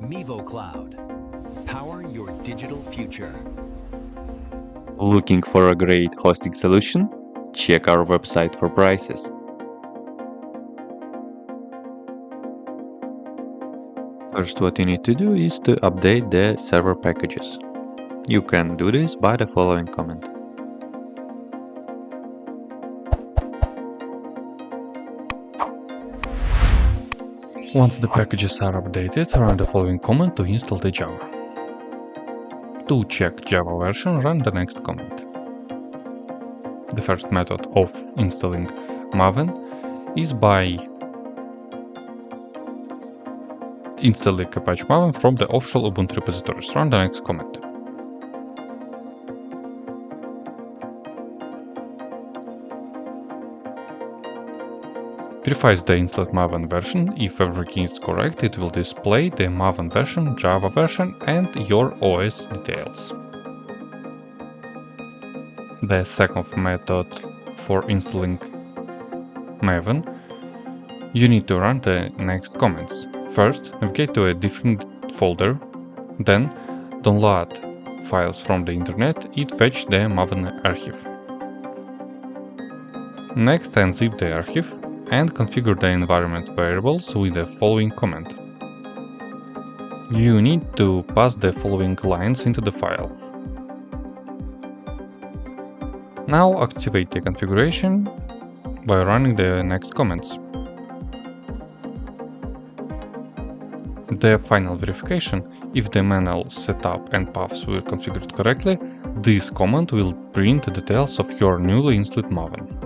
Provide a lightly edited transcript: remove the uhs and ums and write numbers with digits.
MivoCloud. Power your digital future. Looking for a great hosting solution? Check our website for prices. First, what you need to do is to update the server packages. You can do this by the following command. Once the packages are updated, run the following command to install the Java. To check Java version, run the next command. The first method of installing Maven is by installing Apache Maven from the official Ubuntu repositories. Run the next command. Verifies the installed Maven version. If everything is correct, it will display the Maven version, Java version, and your OS details. The second method for installing Maven, you need to run the next commands. First, navigate to a different folder, then download files from the internet. It fetch the Maven archive. Next, unzip the archive and configure the environment variables with the following command. You need to pass the following lines into the file. Now activate the configuration by running the next commands. The final verification, if the manual setup and paths were configured correctly, this command will print the details of your newly installed Maven.